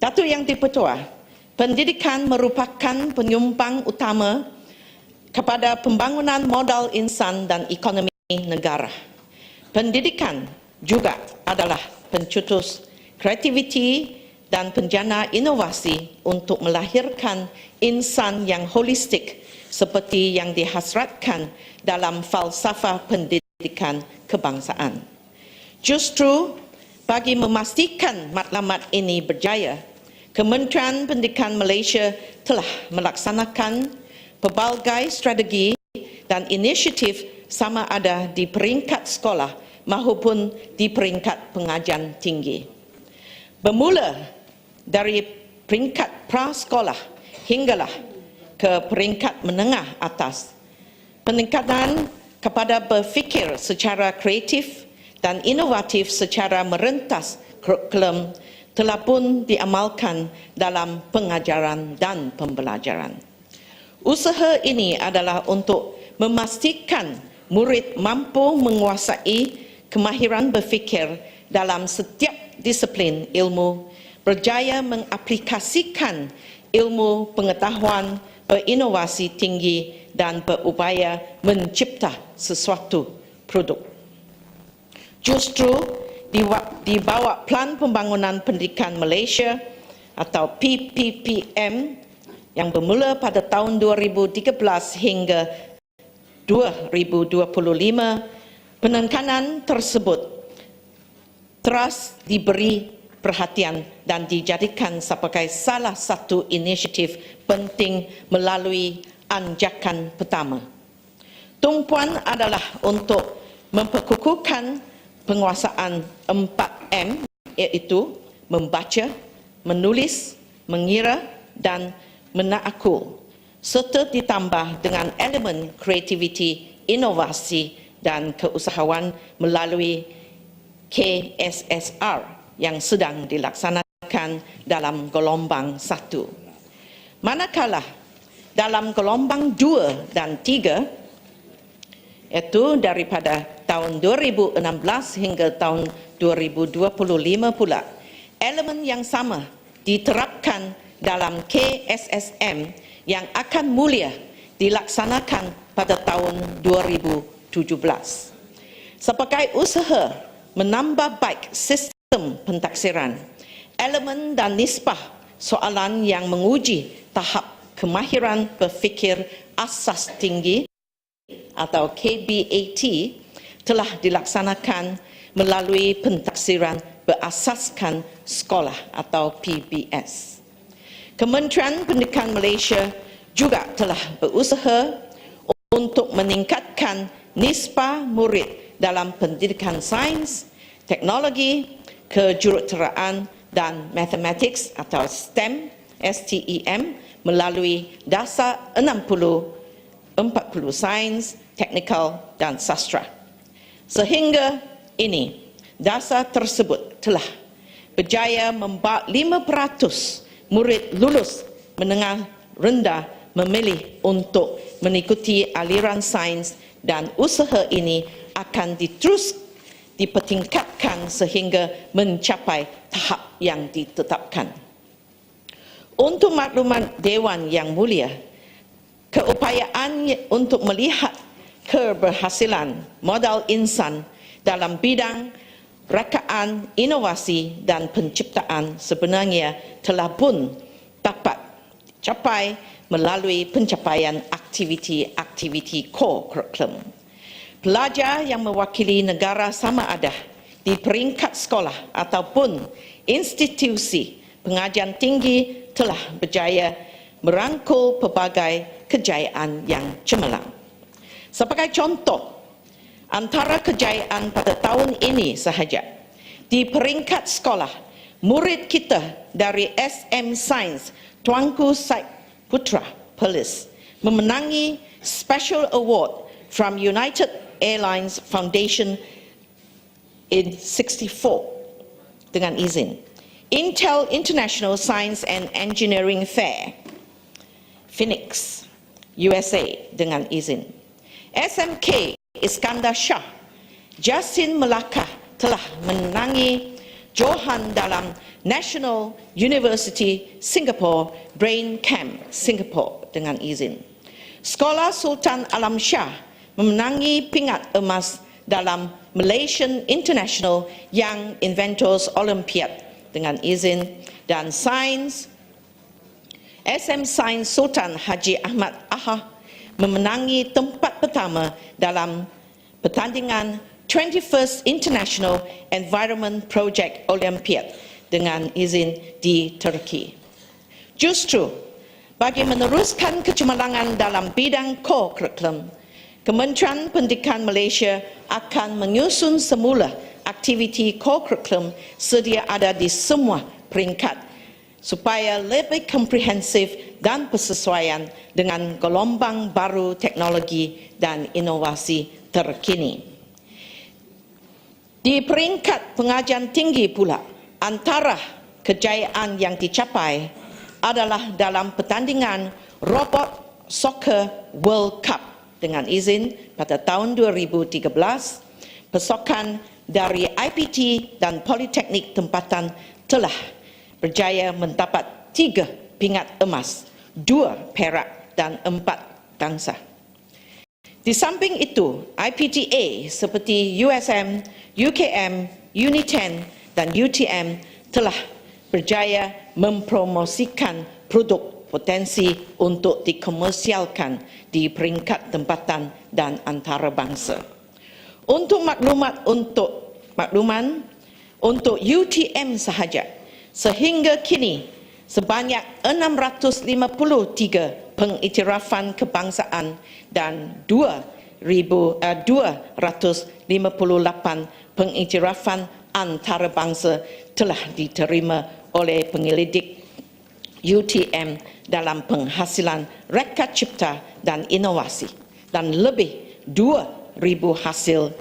Datuk Yang di-Pertua, pendidikan merupakan penyumbang utama kepada pembangunan modal insan dan ekonomi negara. Pendidikan juga adalah pencetus kreativiti dan penjana inovasi untuk melahirkan insan yang holistik seperti yang dihasratkan dalam falsafah pendidikan kebangsaan. Justru bagi memastikan matlamat ini berjaya, Kementerian Pendidikan Malaysia telah melaksanakan pelbagai strategi dan inisiatif sama ada di peringkat sekolah maupun di peringkat pengajian tinggi. Bermula dari peringkat prasekolah hinggalah ke peringkat menengah atas, peningkatan kepada berfikir secara kreatif dan inovatif secara merentas kurikulum telah pun diamalkan dalam pengajaran dan pembelajaran. Usaha ini adalah untuk memastikan murid mampu menguasai kemahiran berfikir dalam setiap disiplin ilmu, berjaya mengaplikasikan ilmu pengetahuan, berinovasi tinggi dan berupaya mencipta sesuatu produk. Justru di bawah Plan Pembangunan Pendidikan Malaysia atau PPPM yang bermula pada tahun 2013 hingga 2025, penekanan tersebut terus diberi perhatian dan dijadikan sebagai salah satu inisiatif penting melalui anjakan pertama. Tumpuan adalah untuk memperkukuhkan penguasaan 4M, iaitu membaca, menulis, mengira dan menakul, serta ditambah dengan elemen kreativiti, inovasi dan keusahawan melalui KSSR yang sedang dilaksanakan dalam gelombang 1. Manakala dalam gelombang 2 dan 3, iaitu daripada tahun 2016 hingga tahun 2025 pula, elemen yang sama diterapkan dalam KSSM yang akan mula dilaksanakan pada tahun 2017. Sebagai usaha menambah baik sistem pentaksiran, elemen dan nisbah soalan yang menguji tahap kemahiran berfikir asas tinggi atau KBAT telah dilaksanakan melalui pentaksiran berasaskan sekolah atau PBS. Kementerian Pendidikan Malaysia juga telah berusaha untuk meningkatkan nisbah murid dalam pendidikan sains, teknologi, kejuruteraan dan matematik atau STEM melalui dasar 60-40 sains, teknikal dan sastra. Sehingga ini, dasar tersebut telah berjaya membawa 5% murid lulus menengah rendah memilih untuk mengikuti aliran sains, dan usaha ini akan diterus dipertingkatkan sehingga mencapai tahap yang ditetapkan. Untuk maklumat Dewan Yang Mulia, keupayaan untuk melihat keberhasilan modal insan dalam bidang rekaan, inovasi dan penciptaan sebenarnya telah pun dapat dicapai melalui pencapaian aktiviti-aktiviti core curriculum. Pelajar yang mewakili negara sama ada di peringkat sekolah ataupun institusi pengajian tinggi telah berjaya merangkul pelbagai kejayaan yang cemerlang. Sebagai contoh, antara kejayaan pada tahun ini sahaja, di peringkat sekolah, murid kita dari SM Sains Tuanku Syed Putra Perlis memenangi Special Award from United Airlines Foundation in 64 dengan izin. Intel International Science and Engineering Fair, Phoenix, USA dengan izin. SMK Iskandar Shah, Jasin Melaka telah menangi Johan dalam National University Singapore Brain Camp Singapore dengan izin. Sekolah Sultan Alam Shah memenangi pingat emas dalam Malaysian International Young Inventors Olympiad dengan izin, dan sains SM Sains Sultan Haji Ahmad Aha memenangi tempat pertama dalam pertandingan 21st International Environment Project Olympiad dengan izin di Turki. Justru bagi meneruskan kecemerlangan dalam bidang core curriculum, Kementerian Pendidikan Malaysia akan menyusun semula aktiviti core curriculum sedia ada di semua peringkat supaya lebih komprehensif dan bersesuaian dengan gelombang baru teknologi dan inovasi terkini. Di peringkat pengajian tinggi pula, antara kejayaan yang dicapai adalah dalam pertandingan Robot Soccer World Cup dengan izin pada tahun 2013, pasukan dari IPT dan Politeknik Tempatan telah berjaya mendapat 3 pingat emas, 2 perak dan 4 gangsa. Di samping itu, IPTA seperti USM, UKM, Uniten dan UTM telah berjaya mempromosikan produk potensi untuk dikomersialkan di peringkat tempatan dan antarabangsa. Untuk makluman untuk UTM sahaja, sehingga kini sebanyak 653 pengiktirafan kebangsaan dan 2,258 pengiktirafan antarabangsa telah diterima oleh penyelidik UTM dalam penghasilan reka cipta dan inovasi, dan lebih 2,000 hasil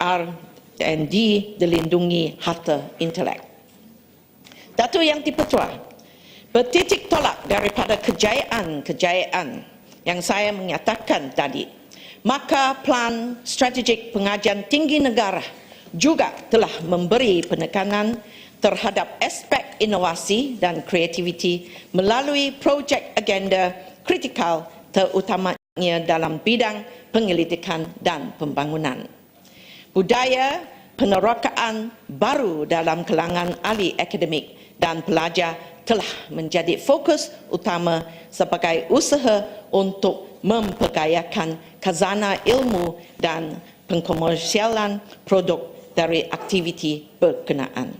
R&D dilindungi harta intelek. Datuk Yang di-Pertua, bertitik tolak daripada kejayaan yang saya menyatakan tadi, maka Plan Strategik Pengajian Tinggi Negara juga telah memberi penekanan terhadap aspek inovasi dan kreativiti melalui projek agenda kritikal terutamanya dalam bidang penyelidikan dan pembangunan. Budaya penerokaan baru dalam kalangan ahli akademik dan pelajar telah menjadi fokus utama sebagai usaha untuk memperkayakan khazanah ilmu dan pengkomersialan produk dari aktiviti berkenaan.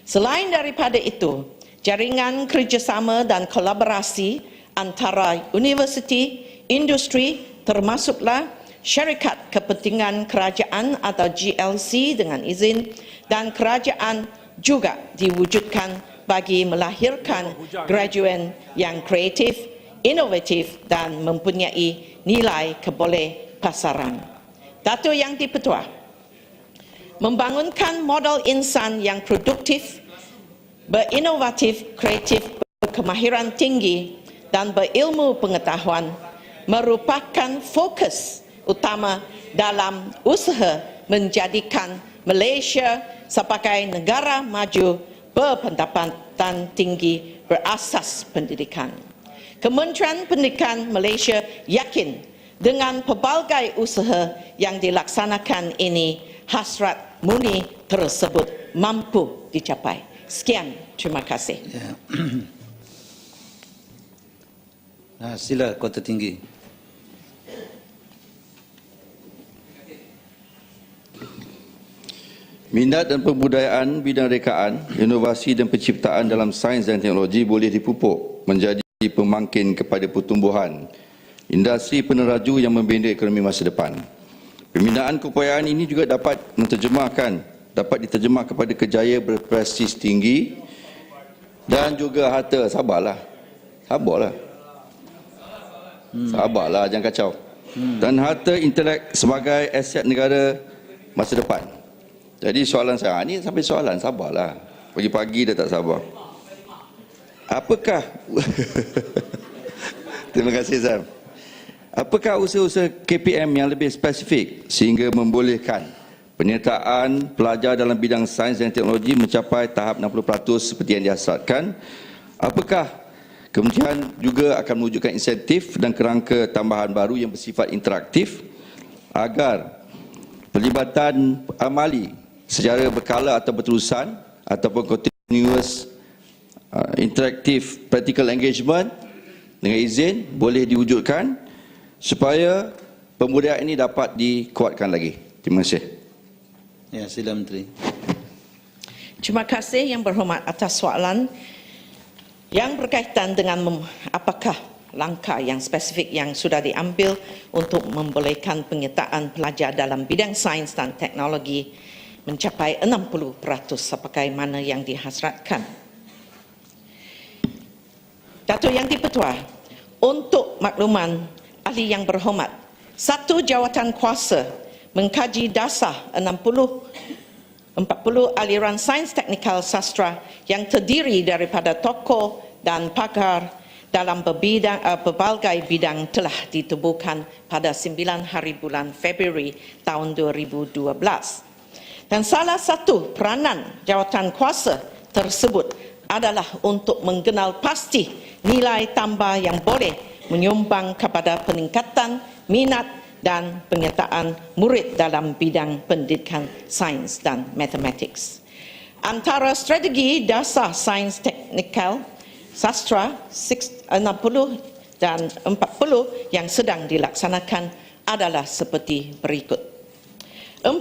Selain daripada itu, jaringan kerjasama dan kolaborasi antara universiti, industri, termasuklah syarikat kepentingan kerajaan atau GLC dengan izin, dan kerajaan juga diwujudkan bagi melahirkan graduan yang kreatif, inovatif dan mempunyai nilai keboleh pasaran. Datuk Yang di-Pertua, membangunkan modal insan yang produktif, berinovatif, kreatif, berkemahiran tinggi dan berilmu pengetahuan merupakan fokus utama dalam usaha menjadikan Malaysia sebagai negara maju berpendapatan tinggi berasas pendidikan. Kementerian Pendidikan Malaysia yakin dengan pelbagai usaha yang dilaksanakan ini, hasrat murni tersebut mampu dicapai. Sekian, terima kasih. Ya. Sila Kota Tinggi. Minat dan pembudayaan bidang rekaan, inovasi dan penciptaan dalam sains dan teknologi boleh dipupuk menjadi pemangkin kepada pertumbuhan industri peneraju yang membina ekonomi masa depan. Pembinaan keupayaan ini juga dapat diterjemah kepada kejayaan berprestij tinggi dan juga harta. Sabarlah, jangan kacau. Dan harta intelek sebagai aset negara masa depan. Jadi soalan saya, ini sampai soalan, sabarlah. Pagi-pagi dah tak sabar. Apakah terima kasih Sam. Apakah usaha-usaha KPM yang lebih spesifik sehingga membolehkan Penyertaan pelajar dalam bidang sains dan teknologi mencapai tahap 60% seperti yang dihasratkan. Apakah kementerian juga akan mewujudkan insentif dan kerangka tambahan baru yang bersifat interaktif agar pelibatan amali secara berkala atau berterusan ataupun continuous interactive practical engagement dengan izin boleh diwujudkan supaya pembudayaan ini dapat dikuatkan lagi. Terima kasih. Ya, sila Menteri. Terima kasih Yang Berhormat atas soalan yang berkaitan dengan apakah langkah yang spesifik yang sudah diambil untuk membolehkan penyertaan pelajar dalam bidang sains dan teknologi mencapai 60% sebagaimana yang dihasratkan. Datuk Yang di-Pertua, untuk makluman ahli yang berhormat, satu jawatan kuasa mengkaji dasar 40 aliran sains teknikal sastra yang terdiri daripada tokoh dan pakar dalam berbagai bidang telah ditubuhkan pada 9 hari bulan Februari tahun 2012. Dan salah satu peranan jawatan kuasa tersebut adalah untuk mengenal pasti nilai tambah yang boleh menyumbang kepada peningkatan minat dan penyertaan murid dalam bidang pendidikan sains dan matematik. Antara strategi dasar sains teknikal sastra 60 dan 40 yang sedang dilaksanakan adalah seperti berikut. 40%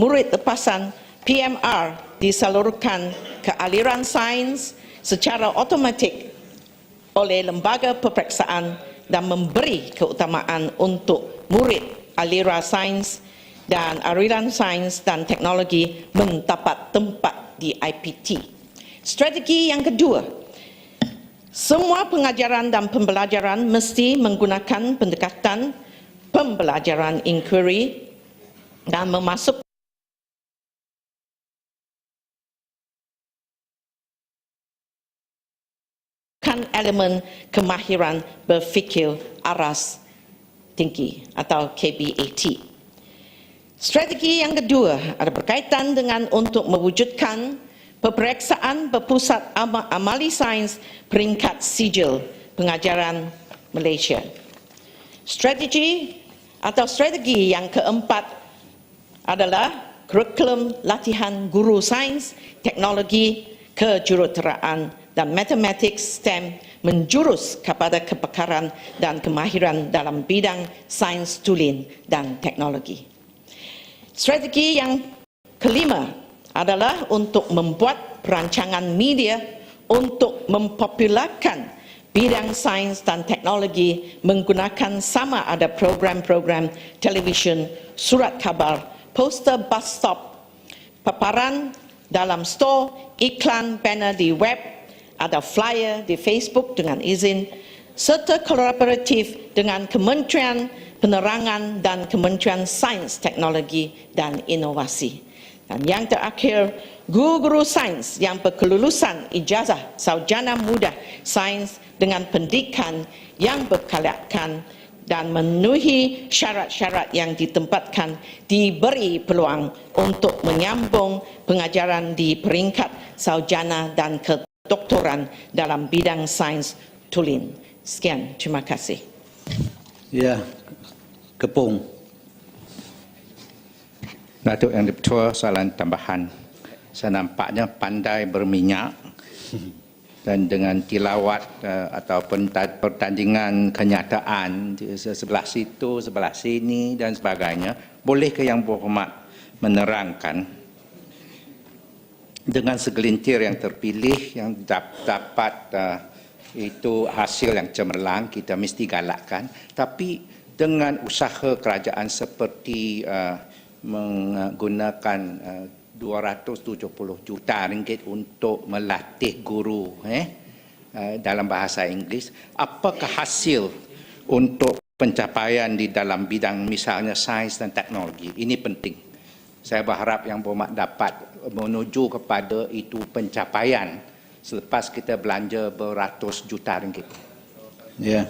murid lepasan PMR disalurkan ke aliran sains secara automatik oleh lembaga peperiksaan dan memberi keutamaan untuk murid aliran sains dan aliran sains dan teknologi mendapat tempat di IPT. Strategi yang kedua, semua pengajaran dan pembelajaran mesti menggunakan pendekatan pembelajaran inquiry dan memasukkan elemen kemahiran berfikir aras tinggi atau KBAT. Strategi yang kedua ada berkaitan dengan untuk mewujudkan peperiksaan berpusat amali sains peringkat sijil pengajaran Malaysia. Strategi yang keempat adalah kurikulum latihan guru sains, teknologi, kejuruteraan dan matematik STEM menjurus kepada kepakaran dan kemahiran dalam bidang sains tulen dan teknologi. Strategi yang kelima adalah untuk membuat perancangan media untuk mempopularkan bidang sains dan teknologi menggunakan sama ada program-program televisyen, surat khabar, poster bus stop, paparan dalam store, iklan banner di web, ada flyer di Facebook dengan izin, serta kolaboratif dengan Kementerian Penerangan dan Kementerian Sains, Teknologi dan Inovasi. Dan yang terakhir, guru-guru sains yang berkelulusan ijazah sarjana muda sains dengan pendidikan yang berkelayakan dan memenuhi syarat-syarat yang ditempatkan diberi peluang untuk menyambung pengajaran di peringkat sarjana dan kedoktoran dalam bidang sains tulen. Sekian, terima kasih. Ya, Kepung. Datuk Yang di-Pertua, soalan tambahan. Saya nampaknya pandai berminyak dan dengan tilawat ataupun pertandingan kenyataan sebelah situ, sebelah sini dan sebagainya. Bolehkah Yang Berhormat menerangkan dengan segelintir yang terpilih yang dapat itu hasil yang cemerlang, kita mesti galakkan, tapi dengan usaha kerajaan seperti menggunakan 270 juta ringgit untuk melatih guru dalam bahasa Inggeris, apakah hasil untuk pencapaian di dalam bidang misalnya sains dan teknologi? Ini penting. Saya berharap Yang Berhormat dapat menuju kepada itu pencapaian selepas kita belanja beratus juta ringgit. Ya,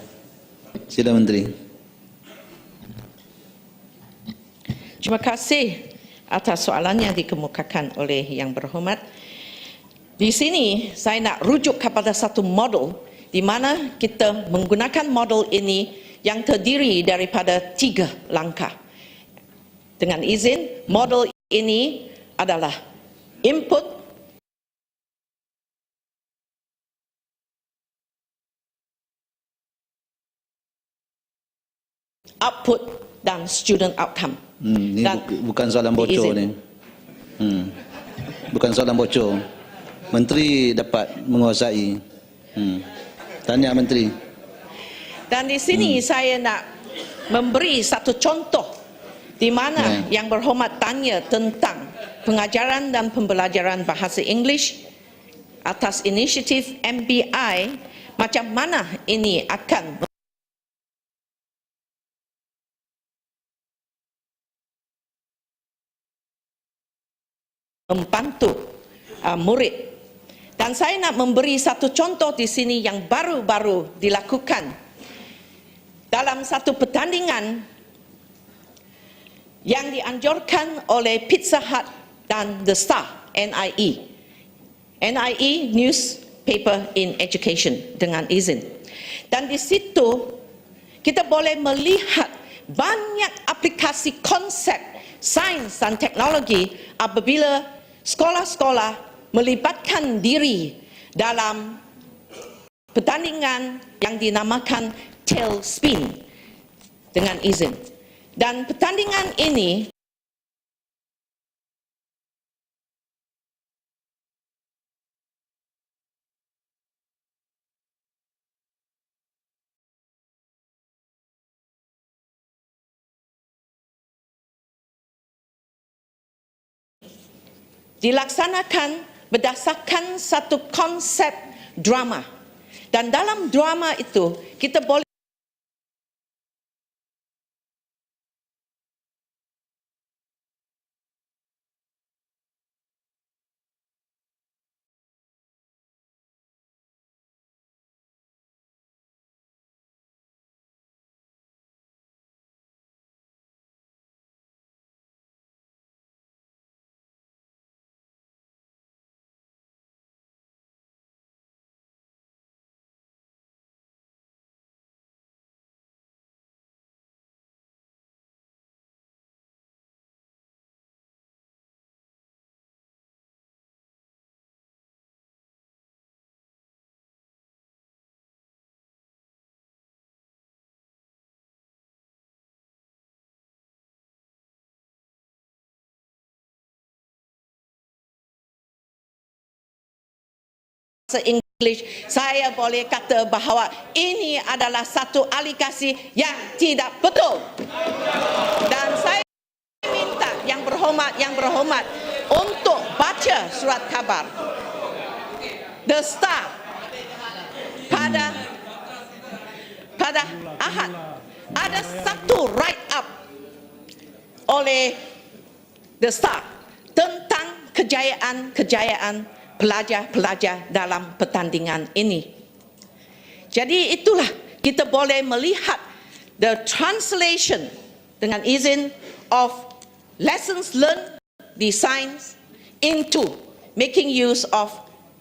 sila Menteri. Terima kasih atas soalan yang dikemukakan oleh Yang Berhormat. Di sini saya nak rujuk kepada satu model di mana kita menggunakan model ini yang terdiri daripada 3 langkah. Dengan izin, model ini adalah input, output dan student outcome. Ni Dan bukan soalan bocor diizin. ni. Bukan soalan bocor. Menteri dapat menguasai. Tanya Menteri. Dan di sini saya nak memberi satu contoh di mana Yang Berhormat tanya tentang pengajaran dan pembelajaran bahasa Inggeris atas inisiatif MBI, macam mana ini akan membantu murid. Dan saya nak memberi satu contoh di sini yang baru-baru dilakukan dalam satu pertandingan yang dianjurkan oleh Pizza Hut dan The Star, NIE. NIE, Newspaper in Education, dengan izin. Dan di situ kita boleh melihat banyak aplikasi konsep sains dan teknologi apabila sekolah-sekolah melibatkan diri dalam pertandingan yang dinamakan tailspin, dengan izin. Dan pertandingan ini dilaksanakan berdasarkan satu konsep drama. Dan dalam drama itu kita boleh bahasa Inggeris, saya boleh kata bahawa ini adalah satu alikasi yang tidak betul. Dan saya minta Yang Berhormat untuk baca surat khabar The Star pada Ahad. Ada satu write up oleh The Star tentang kejayaan pelajar-pelajar dalam pertandingan ini. Jadi itulah kita boleh melihat the translation, dengan izin, of lessons learned di sains into making use of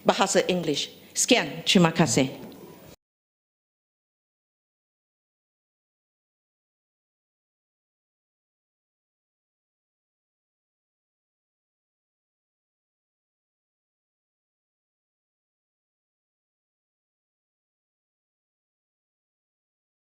bahasa Inggeris. Sekian, terima kasih.